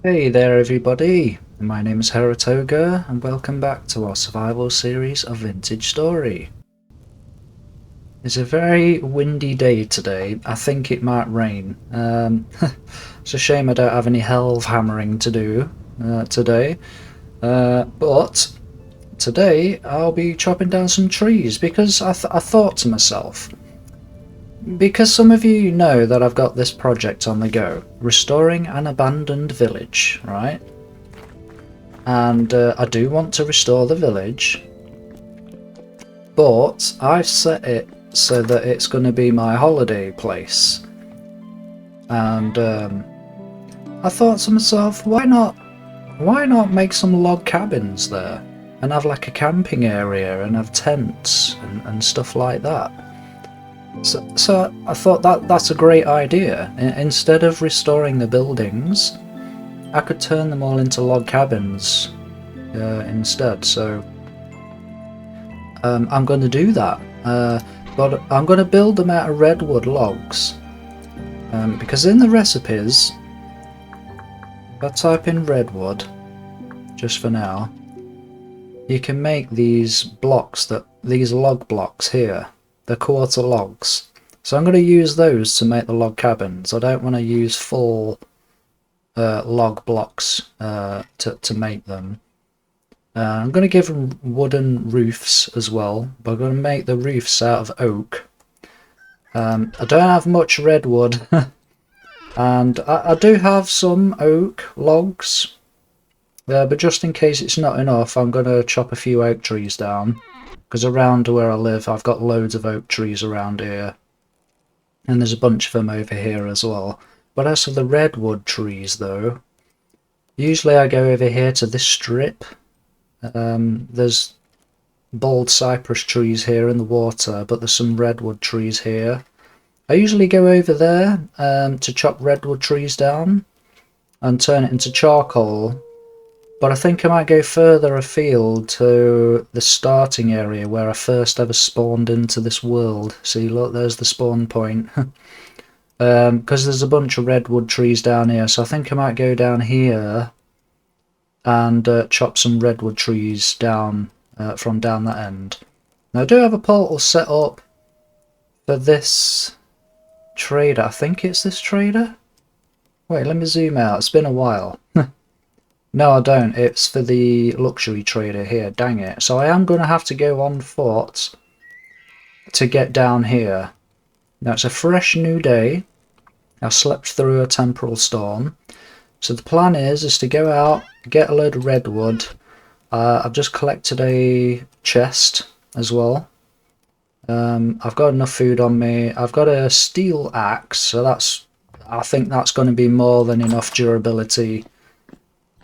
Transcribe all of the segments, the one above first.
Hey there everybody, my name is Heretoga and welcome back to our survival series of Vintage Story. It's a very windy day today. I think it might rain. It's a shame I don't have any helve hammering to do today, but today I'll be chopping down some trees because I thought to myself, because some of you know that I've got this project on the go, restoring an abandoned village, right? And I do want to restore the village, but I've set it so that it's going to be my holiday place. And I thought to myself, why not make some log cabins there and have like a camping area and have tents and stuff like that. So I thought that's a great idea. Instead of restoring the buildings, I could turn them all into log cabins instead. So I'm going to do that. But I'm going to build them out of redwood logs. Because in the recipes, if I type in redwood, just for now, you can make these blocks, these log blocks here. They're quarter logs. So I'm going to use those to make the log cabins. I don't want to use full log blocks to make them. I'm going to give them wooden roofs as well, but I'm going to make the roofs out of oak. I don't have much redwood, and I do have some oak logs, but just in case it's not enough, I'm going to chop a few oak trees down, because around where I live I've got loads of oak trees around here, and there's a bunch of them over here as well. But as for the redwood trees though, usually I go over here to this strip. There's bald cypress trees here in the water, but there's some redwood trees here. I usually go over there to chop redwood trees down and turn it into charcoal, but I think I might go further afield to the starting area where I first ever spawned into this world. See, look, there's the spawn point. Because there's a bunch of redwood trees down here, so I think I might go down here and chop some redwood trees down from down that end. Now I do have a portal set up for this trader. I think it's this trader. Wait, let me zoom out. It's been a while. No, I don't. It's for the luxury trader here. Dang it. So I am going to have to go on foot to get down here. Now it's a fresh new day. I slept through a temporal storm. So the plan is to go out, get a load of redwood. I've just collected a chest as well. I've got enough food on me. I've got a steel axe, so I think that's going to be more than enough durability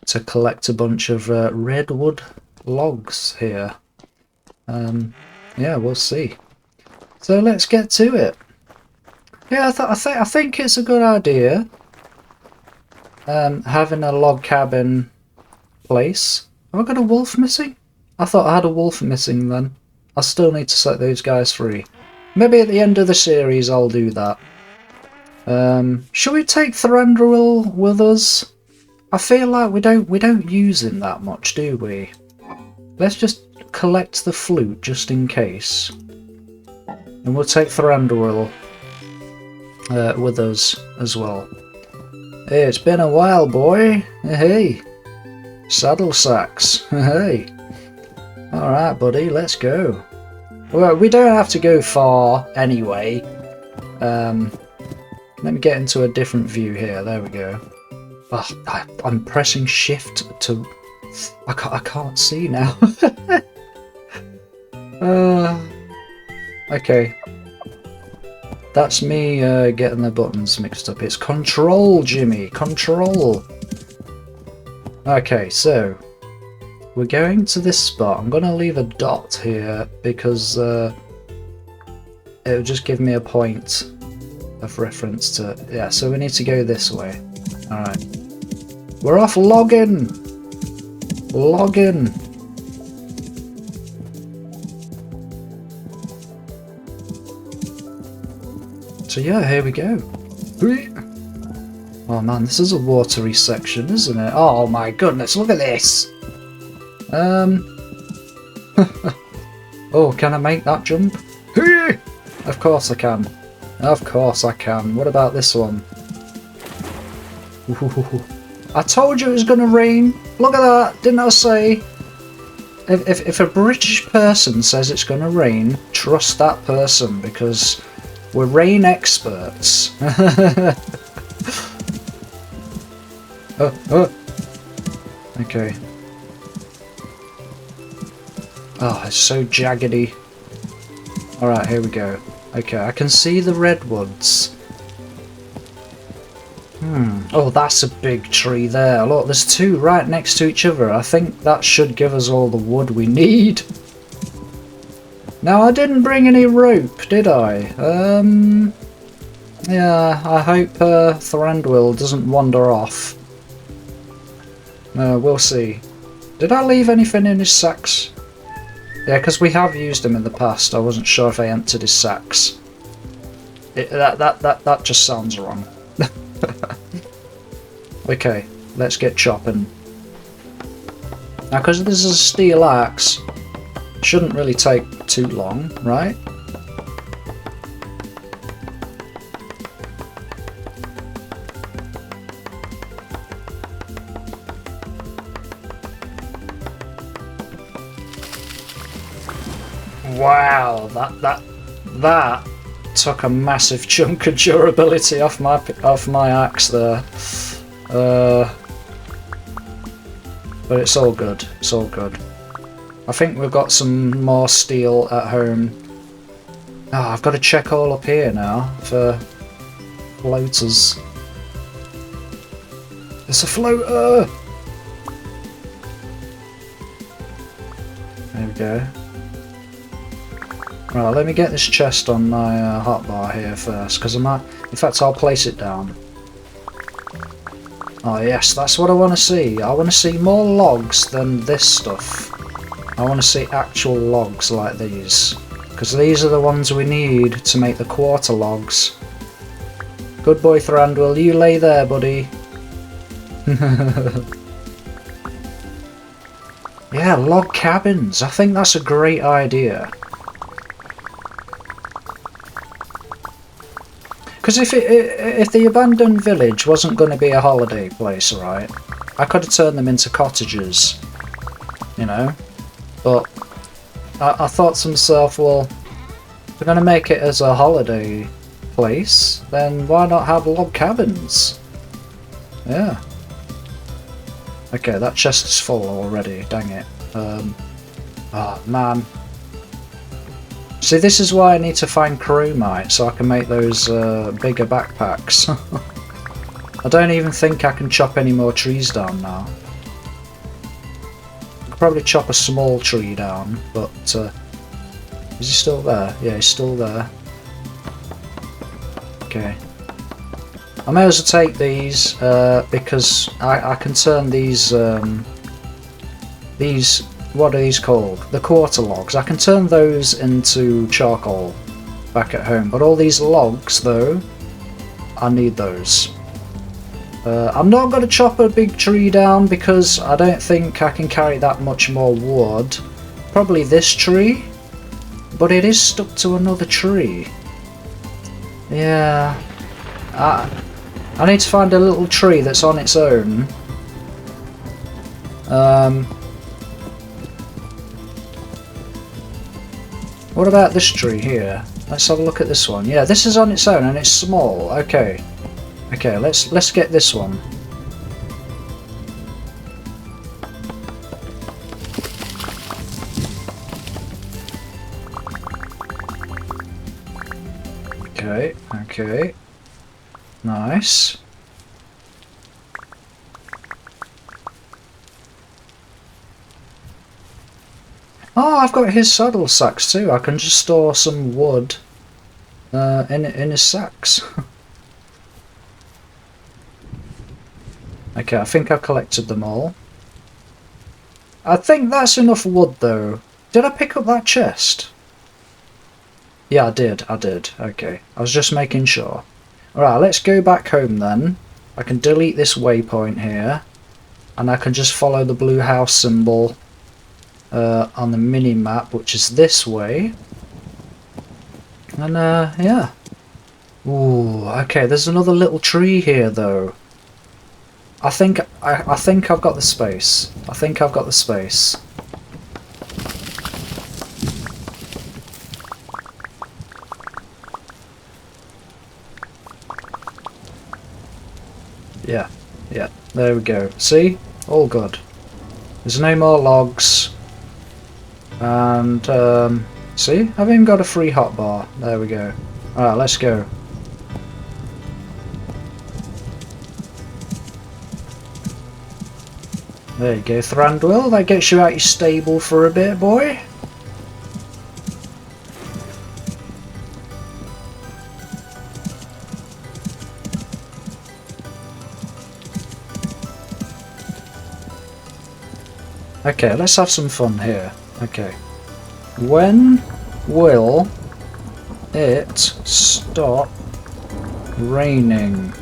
to collect a bunch of redwood logs here. Yeah, we'll see. So let's get to it. Yeah, I think it's a good idea. Having a log cabin place. Have I got a wolf missing? I thought I had a wolf missing then. I still need to set those guys free. Maybe at the end of the series I'll do that. Shall we take Thranduil with us? I feel like we don't use him that much, do we? Let's just collect the flute just in case. And we'll take Thranduil with us as well. Hey, it's been a while, boy. Hey. Saddle sacks. Hey. Alright, buddy, let's go. Well, we don't have to go far anyway. Let me get into a different view here. There we go. Oh, I'm pressing shift to... I can't see now. Okay. That's me getting the buttons mixed up. It's control, Jimmy. Control. Okay, so we're going to this spot. I'm going to leave a dot here because it'll just give me a point of reference to... Yeah, so we need to go this way. Alright. We're off logging! Logging! So yeah, here we go. Oh man, this is a watery section, isn't it? Oh my goodness, look at this! Oh, can I make that jump? Of course I can. Of course I can. What about this one? Ooh, I told you it was gonna rain! Look at that! Didn't I say? If a British person says it's gonna rain, trust that person, because we're rain experts. Okay. Oh, it's so jaggedy. Alright, here we go. Okay, I can see the redwoods. Oh, that's a big tree there. Look, there's two right next to each other. I think that should give us all the wood we need. Now, I didn't bring any rope, did I? Yeah, I hope Thranduil doesn't wander off. We'll see. Did I leave anything in his sacks? Yeah, because we have used him in the past. I wasn't sure if I emptied his sacks. That just sounds wrong. Okay, let's get chopping. Now, because this is a steel axe, shouldn't really take too long, right? Wow, that took a massive chunk of durability off my axe there. But it's all good. It's all good. I think we've got some more steel at home. Oh, I've got to check all up here now for floaters. There's a floater! There we go. Right, let me get this chest on my hotbar here first, because I might... In fact, I'll place it down. Oh yes, that's what I want to see. I want to see more logs than this stuff. I want to see actual logs like these. Because these are the ones we need to make the quarter logs. Good boy, Thranduil, you lay there, buddy. Yeah, log cabins. I think that's a great idea. Because if the abandoned village wasn't going to be a holiday place, right, I could have turned them into cottages, you know, but I thought to myself, well, if we're going to make it as a holiday place, then why not have log cabins? Yeah. Okay, that chest is full already, dang it. Oh, man. See, this is why I need to find chromite, so I can make those bigger backpacks. I don't even think I can chop any more trees down now. I could probably chop a small tree down, but... is he still there? Yeah, he's still there. Okay. I may as well take these, because I can turn these, what are these called? The quarter logs. I can turn those into charcoal back at home. But all these logs, though, I need those. I'm not going to chop a big tree down because I don't think I can carry that much more wood. Probably this tree. But it is stuck to another tree. Yeah. I need to find a little tree that's on its own. What about this tree here? Let's have a look at this one. Yeah, this is on its own and it's small. Okay. Okay, let's get this one. Okay, okay. Nice. Oh, I've got his saddle sacks too. I can just store some wood in his sacks. Okay, I think I've collected them all. I think that's enough wood though. Did I pick up that chest? Yeah, I did. Okay. I was just making sure. Alright, let's go back home then. I can delete this waypoint here, and I can just follow the blue house symbol on the mini-map, which is this way. And yeah. Ooh, okay, there's another little tree here though. I think I've got the space. I think I've got the space. Yeah, yeah, there we go. See? All good. There's no more logs. And, see? I've even got a free hotbar. There we go. Alright, let's go. There you go, Thranduil. That gets you out your stable for a bit, boy. Okay, let's have some fun here. Okay. When will it stop raining?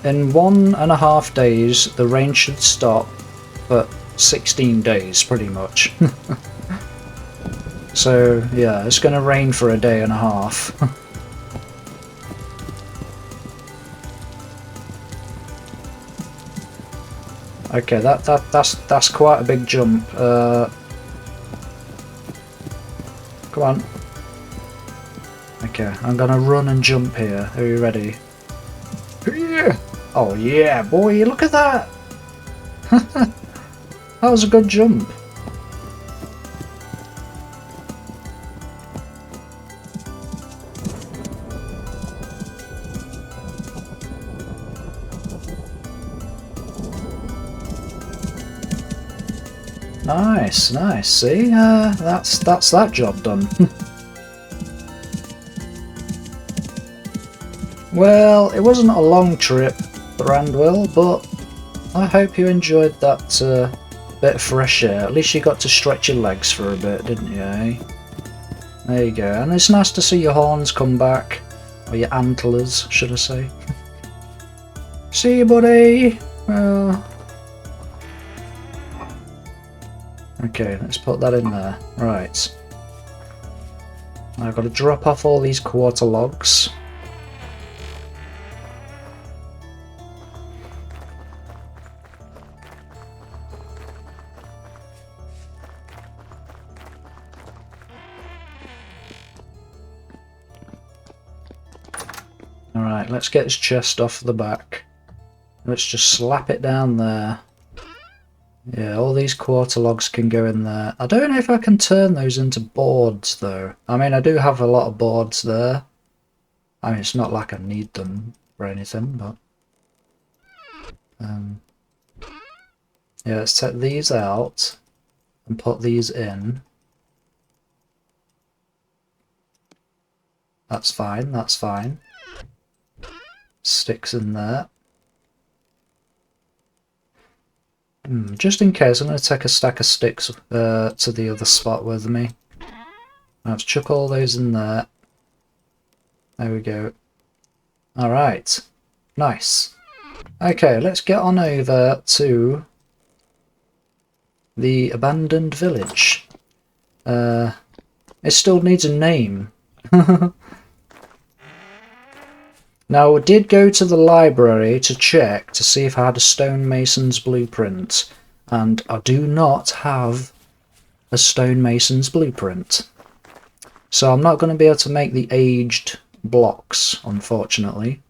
In 1.5 days, the rain should stop, but 16 days, pretty much. So, yeah, it's going to rain for a day and a half. Okay, that's quite a big jump. Come on. Okay, I'm gonna run and jump here. Are you ready? Yeah. Oh yeah, boy! Look at that. That was a good jump. Nice, nice. See, that's that job done. Well, it wasn't a long trip, Thranduil, but I hope you enjoyed that bit of fresh air. At least you got to stretch your legs for a bit, didn't you? Eh? There you go. And it's nice to see your horns come back, or your antlers, should I say? See you, buddy. Well. Okay, let's put that in there. Right. I've got to drop off all these quarter logs. Alright, let's get his chest off the back. Let's just slap it down there. Yeah, all these quarter logs can go in there. I don't know if I can turn those into boards though. I mean, I do have a lot of boards there. I mean, it's not like I need them or anything, but... yeah, let's take these out and put these in. That's fine, that's fine. Sticks in there. Just in case, I'm going to take a stack of sticks to the other spot with me. Let's chuck all those in there. There we go. Alright. Nice. Okay, let's get on over to the abandoned village. It still needs a name. Now, I did go to the library to check to see if I had a stonemason's blueprint, and I do not have a stonemason's blueprint. So I'm not going to be able to make the aged blocks, unfortunately.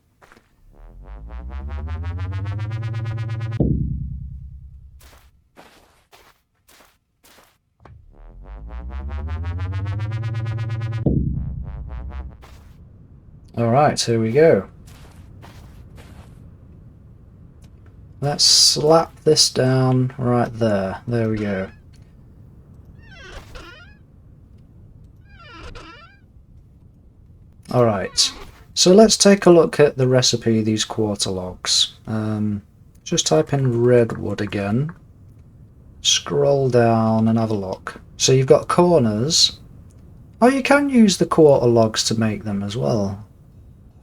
Alright, here we go. Let's slap this down right there. There we go. Alright, so let's take a look at the recipe of these quarter logs. Just type in Redwood again. Scroll down and have a look. So you've got corners. Oh, you can use the quarter logs to make them as well.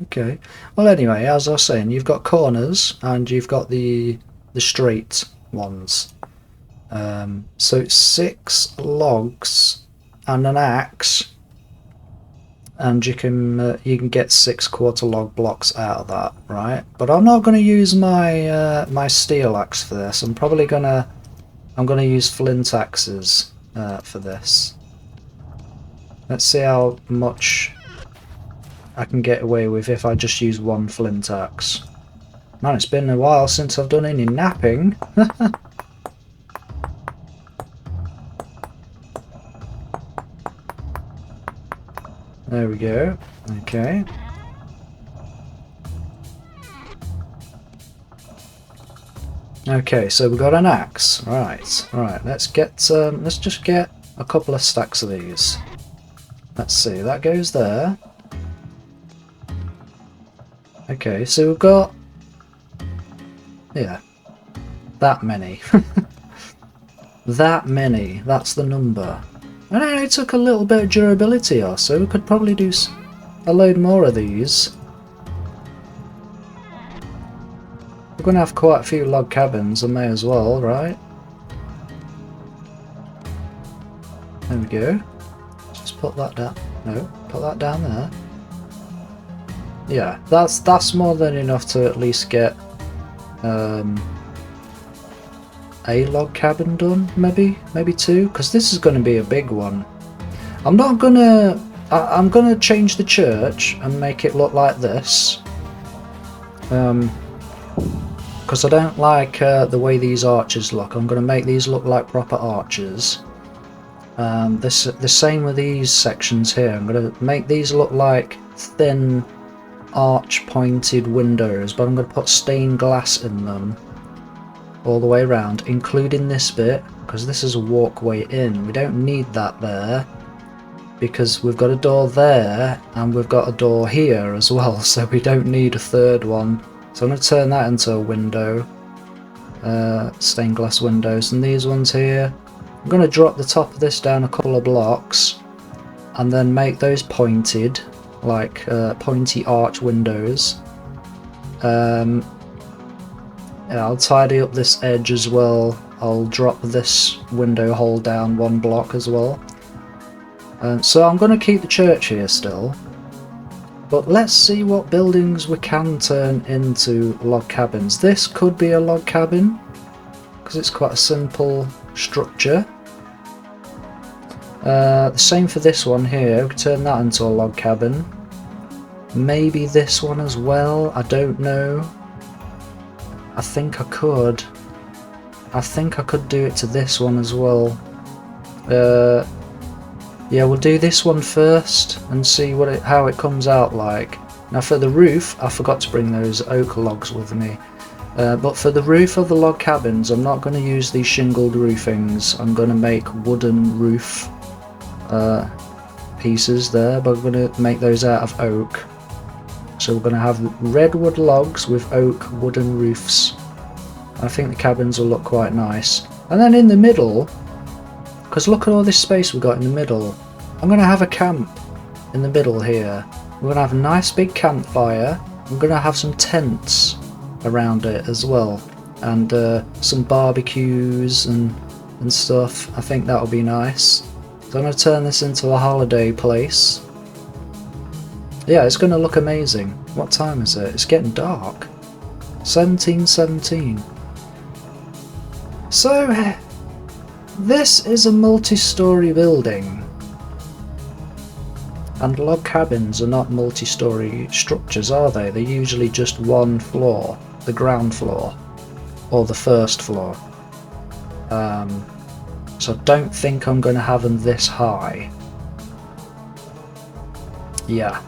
Okay. Well, anyway, as I was saying, you've got corners and you've got the straight ones. So it's 6 logs and an axe, and you can get 6 quarter log blocks out of that, right? But I'm not going to use my my steel axe for this. I'm gonna use flint axes for this. Let's see how much I can get away with if I just use 1 flint axe. Man, it's been a while since I've done any napping. There we go. Okay. Okay, so we've got an axe. Right. Let's just get a couple of stacks of these. Let's see. That goes there. Okay, so we've got, yeah, that many. That many. That's the number. And it only took a little bit of durability off, so we could probably do a load more of these. We're going to have quite a few log cabins, I may as well, right? There we go. Just put that down. No, put that down there. Yeah, that's more than enough to at least get a log cabin done, maybe 2, because this is going to be a big one. I'm gonna change the church and make it look like this, because I don't like the way these arches look. I'm gonna make these look like proper arches. The same with these sections here. I'm gonna make these look like thin arch pointed windows, but I'm going to put stained glass in them all the way around, including this bit, because this is a walkway in. We don't need that there because we've got a door there and we've got a door here as well, so we don't need a third one. So I'm going to turn that into a window, stained glass windows. And these ones here, I'm going to drop the top of this down a couple of blocks and then make those pointed, like pointy arch windows. Yeah, I'll tidy up this edge as well. I'll drop this window hole down 1 block as well. So I'm going to keep the church here still, but let's see what buildings we can turn into log cabins. This could be a log cabin because it's quite a simple structure. The same for this one here. We could turn that into a log cabin. Maybe this one as well. I don't know. I think I could. I think I could do it to this one as well. Yeah, we'll do this one first and see how it comes out like. Now for the roof, I forgot to bring those oak logs with me. But for the roof of the log cabins, I'm not going to use these shingled roofings. I'm going to make wooden roof pieces there, but I'm going to make those out of oak. So we're going to have redwood logs with oak wooden roofs. I think the cabins will look quite nice. And then in the middle, because look at all this space we've got in the middle, I'm going to have a camp in the middle here. We're going to have a nice big campfire. I'm going to have some tents around it as well, and some barbecues and stuff. I think that'll be nice. So I'm going to turn this into a holiday place. Yeah, it's going to look amazing. What time is it? It's getting dark. 17:17. So, this is a multi-story building. And log cabins are not multi-story structures, are they? They're usually just 1 floor, the ground floor, or the first floor. So I don't think I'm going to have them this high. Yeah.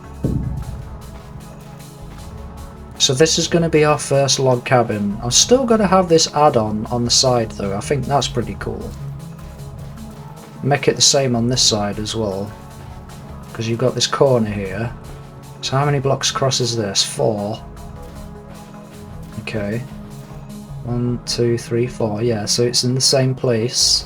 So this is going to be our first log cabin. I'm still going to have this add-on on the side though. I think that's pretty cool. Make it the same on this side as well, because you've got this corner here. So how many blocks across is this? 4. Okay. 1, 2, 3, 4. Yeah, so it's in the same place.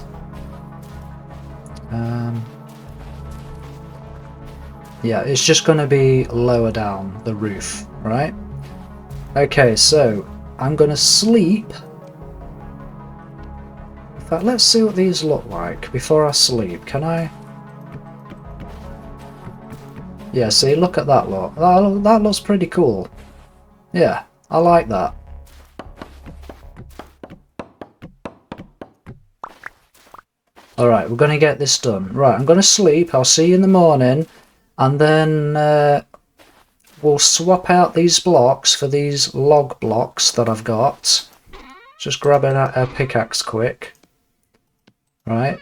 Yeah, it's just going to be lower down the roof, right? Okay, so I'm going to sleep. In fact, let's see what these look like before I sleep. Can I? Yeah, see, look at that look. That looks pretty cool. Yeah, I like that. Alright, we're going to get this done. Right, I'm going to sleep. I'll see you in the morning. And then we'll swap out these blocks for these log blocks that I've got. Just grab a pickaxe quick. Right.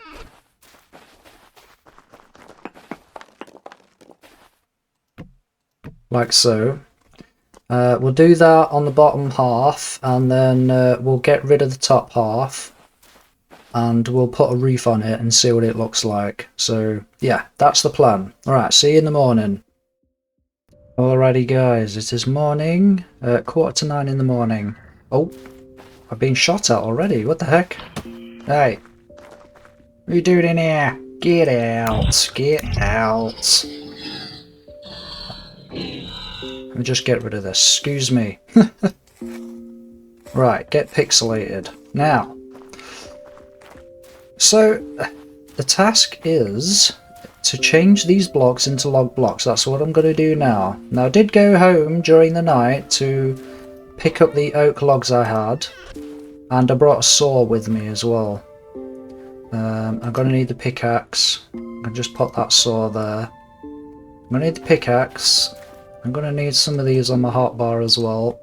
Like so. We'll do that on the bottom half, and then we'll get rid of the top half. And we'll put a roof on it and see what it looks like. So, yeah, that's the plan. Alright, see you in the morning. Alrighty guys, it is morning, 8:45 in the morning. Oh, I've been shot at already, what the heck? Hey, what are you doing in here? Get out, get out. Let me just get rid of this, excuse me. Right, get pixelated. Now, so the task is to change these blocks into log blocks. That's what I'm going to do now. Now I did go home during the night to pick up the oak logs I had, and I brought a saw with me as well. I'm going to need the pickaxe. I can just put that saw there. I'm going to need the pickaxe. I'm going to need some of these on my hotbar as well.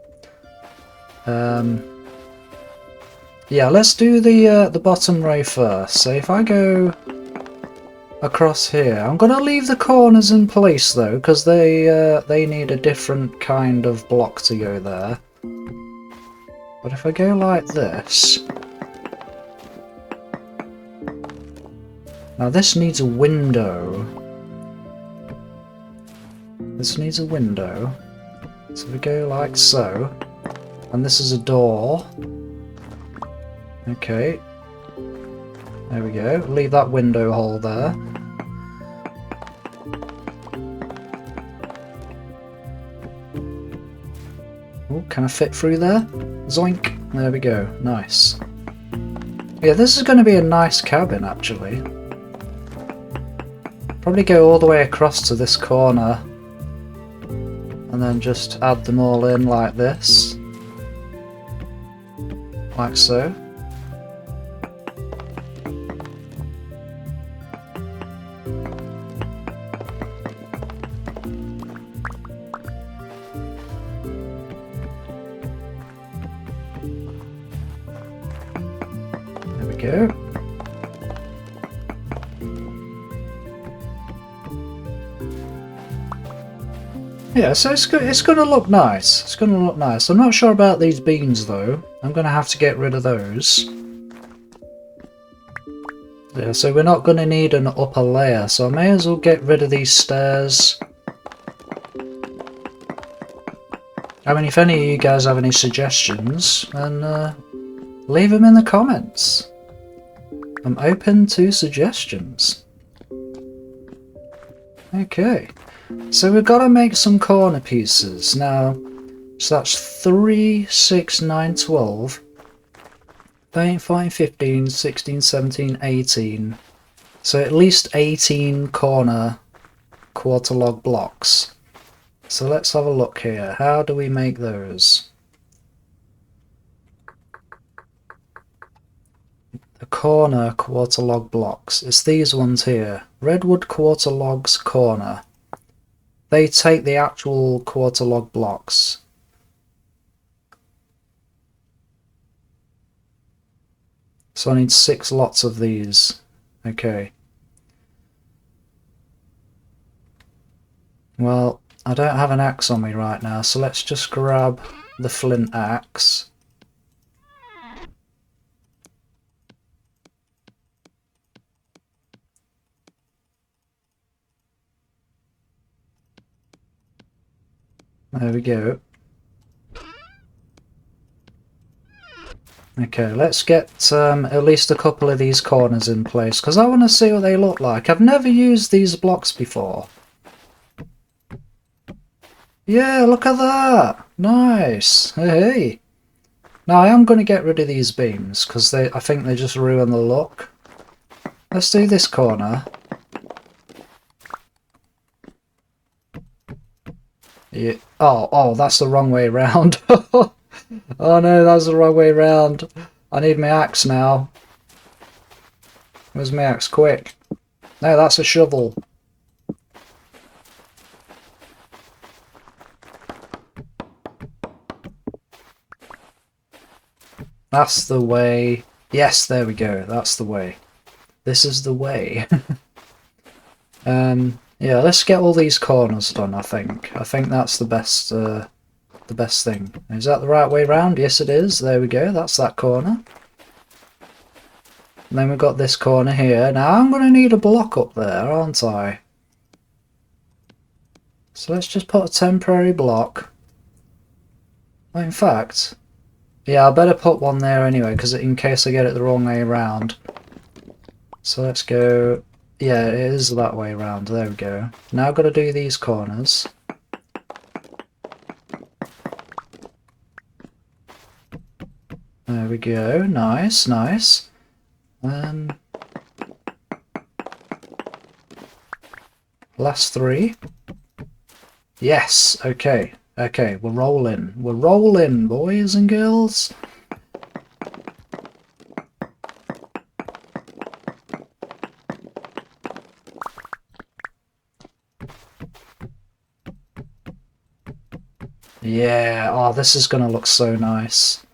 Yeah, let's do the bottom row first. So if I go across here, I'm going to leave the corners in place though, because they need a different kind of block to go there. But if I go like this, now this needs a window. This needs a window. So we go like so, and this is a door. Okay, there we go. Leave that window hole there. Oh, can I fit through there? Zoink! There we go. Nice. Yeah, this is going to be a nice cabin, actually. Probably go all the way across to this corner, and then just add them all in like this. Like so. Go. Yeah, so it's going to look nice. It's going to look nice. I'm not sure about these beans though. I'm going to have to get rid of those. Yeah, so we're not going to need an upper layer, so I may as well get rid of these stairs. I mean, if any of you guys have any suggestions, then leave them in the comments. I'm open to suggestions. Okay, so we've got to make some corner pieces now. So that's 3, 6, 9, 12, 13, 14, 15, 16, 17, 18. So at least 18 corner quarter log blocks. So let's have a look here. How do we make those? The corner quarter log blocks. It's these ones here. Redwood quarter logs corner. They take the actual quarter log blocks. So I need 6 lots of these. Okay. Well, I don't have an axe on me right now, so let's just grab the flint axe. There we go. Okay, let's get at least a couple of these corners in place, because I want to see what they look like. I've never used these blocks before. Yeah, look at that! Nice! Hey! Now I am going to get rid of these beams, because I think they just ruin the look. Let's do this corner. Yeah. Oh, that's the wrong way round. Oh no, that's the wrong way round. I need my axe now. Where's my axe? Quick. No, that's a shovel. That's the way. Yes, there we go. That's the way. This is the way. Yeah, let's get all these corners done, I think. I think that's the best thing. Is that the right way round? Yes, it is. There we go. That's that corner. And then we've got this corner here. Now I'm going to need a block up there, aren't I? So let's just put a temporary block. Well, in fact, yeah, I better put one there anyway, because in case I get it the wrong way around. So let's go. Yeah, it is that way around. There we go. Now I've got to do these corners. There we go. Nice, nice. Last three. Yes, okay. Okay, we're rolling. We're rolling, boys and girls. Yeah, oh, this is going to look so nice.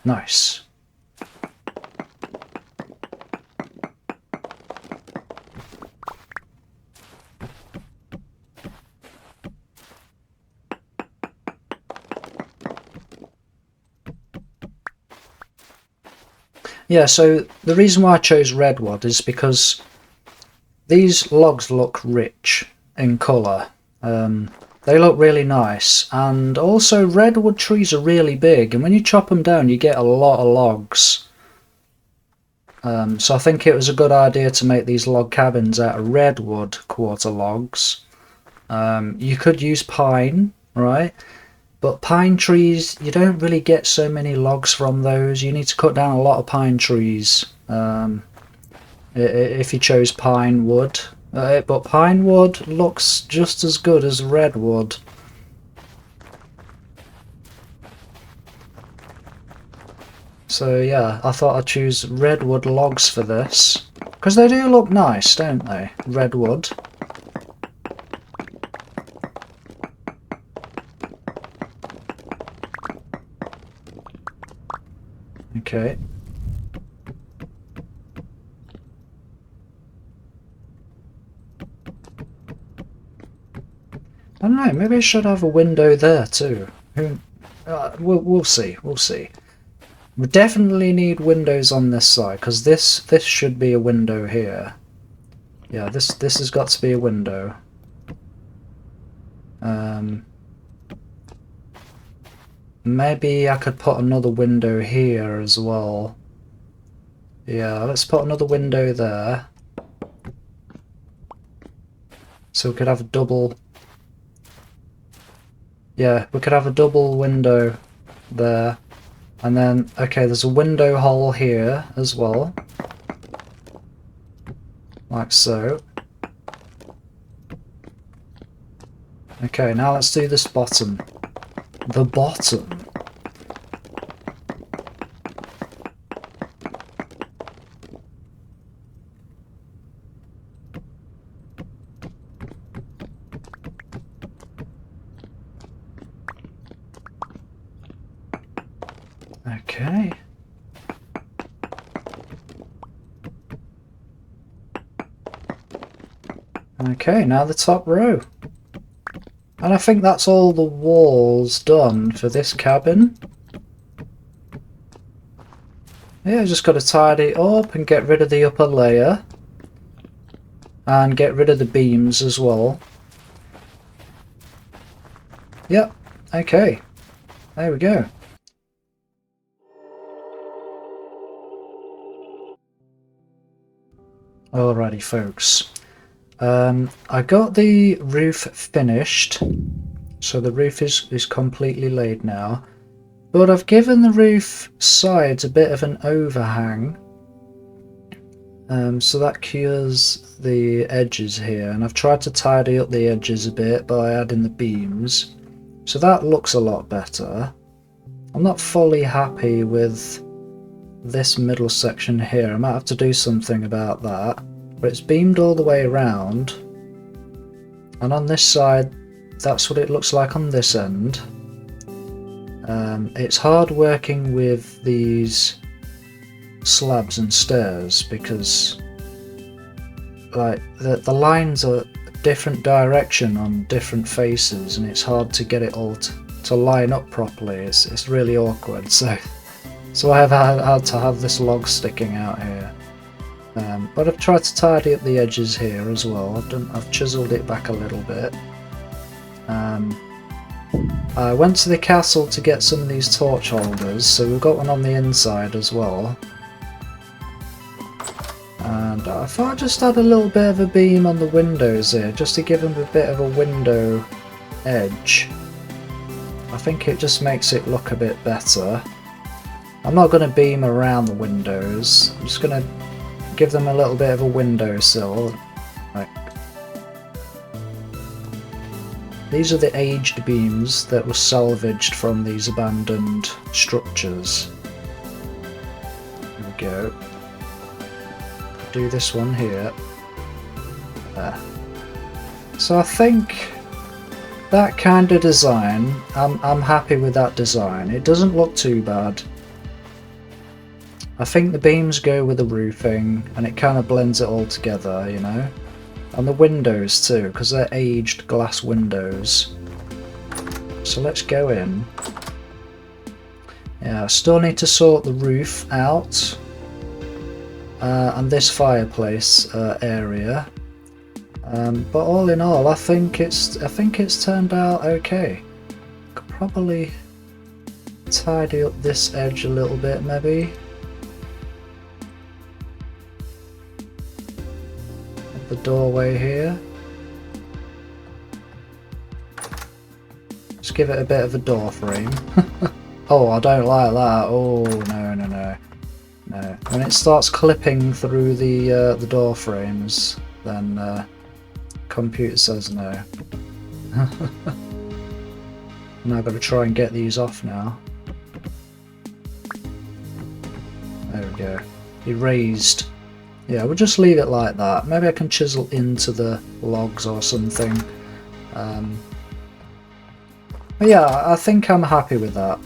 Nice. Yeah, so the reason why I chose Redwood is because these logs look rich in colour. They look really nice, and also redwood trees are really big, and when you chop them down you get a lot of logs. So I think it was a good idea to make these log cabins out of redwood quarter logs. You could use pine, right? But pine trees, you don't really get so many logs from those. You need to cut down a lot of pine trees if you chose pine wood. But pine wood looks just as good as redwood. So yeah, I thought I'd choose redwood logs for this. Because they do look nice, don't they? Redwood. Okay. I don't know, maybe I should have a window there too. We'll see, we'll see. We definitely need windows on this side, because this should be a window here. Yeah, this has got to be a window. Maybe I could put another window here as well. Yeah, let's put another window there. So we could have a double... Yeah, we could have a double window there. And then, okay, there's a window hole here as well. Like so. Okay, now let's do this bottom. The bottom. Okay. Okay, now the top row. And I think that's all the walls done for this cabin. Yeah, just got to tidy it up and get rid of the upper layer. And get rid of the beams as well. Yep, okay. There we go. Alrighty, folks. I got the roof finished, so the roof is completely laid now. But I've given the roof sides a bit of an overhang, so that cures the edges here. And I've tried to tidy up the edges a bit by adding the beams, so that looks a lot better. I'm not fully happy with this middle section here. I might have to do something about that. But it's beamed all the way around, and on this side that's what it looks like on this end. It's hard working with these slabs and stairs because like the lines are different direction on different faces, and it's hard to get it all to line up properly. It's really awkward, so I've had to have this log sticking out here. But I've tried to tidy up the edges here as well. I've chiseled it back a little bit. I went to the castle to get some of these torch holders, so we've got one on the inside as well. And I thought I'd just add a little bit of a beam on the windows here, just to give them a bit of a window edge. I think it just makes it look a bit better. I'm not going to beam around the windows, I'm just going to give them a little bit of a windowsill. Like, these are the aged beams that were salvaged from these abandoned structures. There we go. Do this one here. There. So I think that kind of design, I'm happy with that design. It doesn't look too bad. I think the beams go with the roofing, and it kind of blends it all together, you know. And the windows too, because they're aged glass windows. So let's go in. Yeah, I still need to sort the roof out, and this fireplace area. But all in all, I think it's turned out okay. Could probably tidy up this edge a little bit, maybe. The doorway here. Just give it a bit of a door frame. Oh, I don't like that. Oh, no. When it starts clipping through the door frames, then computer says no. Now I've got to try and get these off now. There we go. Erased. Yeah, we'll just leave it like that. Maybe I can chisel into the logs or something. But yeah, I think I'm happy with that.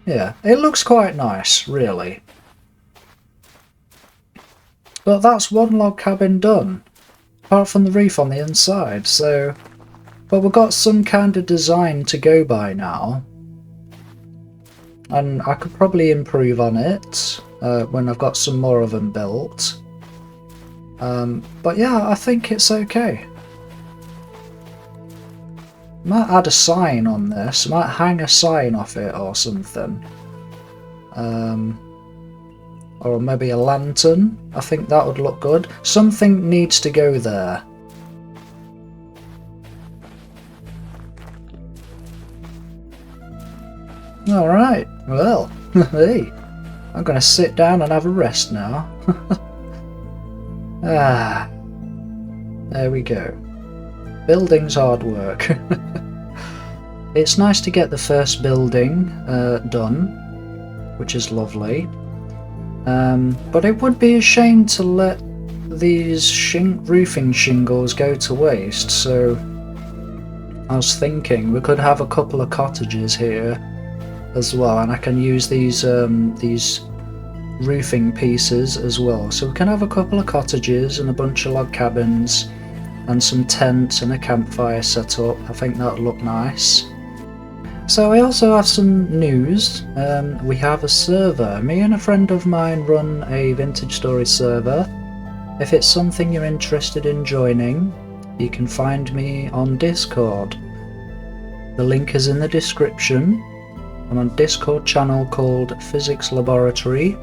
Yeah, it looks quite nice, really. But that's one log cabin done, apart from the roof on the inside, so... But we've got some kind of design to go by now. And I could probably improve on it when I've got some more of them built. But yeah, I think it's okay. Might add a sign on this, might hang a sign off it or something. Or maybe a lantern, I think that would look good. Something needs to go there. Alright, well, hey, I'm gonna sit down and have a rest now. There we go. Building's hard work. It's nice to get the first building done, which is lovely. But it would be a shame to let these roofing shingles go to waste, so I was thinking we could have a couple of cottages here as well, and I can use these roofing pieces as well. So we can have a couple of cottages and a bunch of log cabins and some tents and a campfire set up. I think that would look nice. So I also have some news. We have a server. Me and a friend of mine run a vintage story server. If it's something you're interested in joining, you can find me on Discord. The link is in the description. I'm on a Discord channel called Physics Laboratory,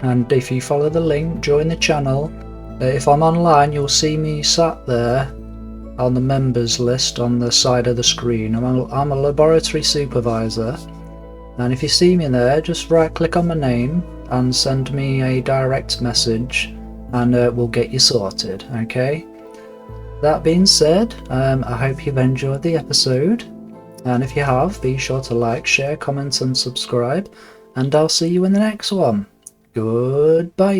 and if you follow the link, join the channel. If I'm online, you'll see me sat there on the members list on the side of the screen. I'm a laboratory supervisor, and if you see me there, just right click on my name and send me a direct message, and we'll get you sorted, okay? That being said, I hope you've enjoyed the episode, and if you have, be sure to like, share, comment and subscribe, and I'll see you in the next one. Goodbye!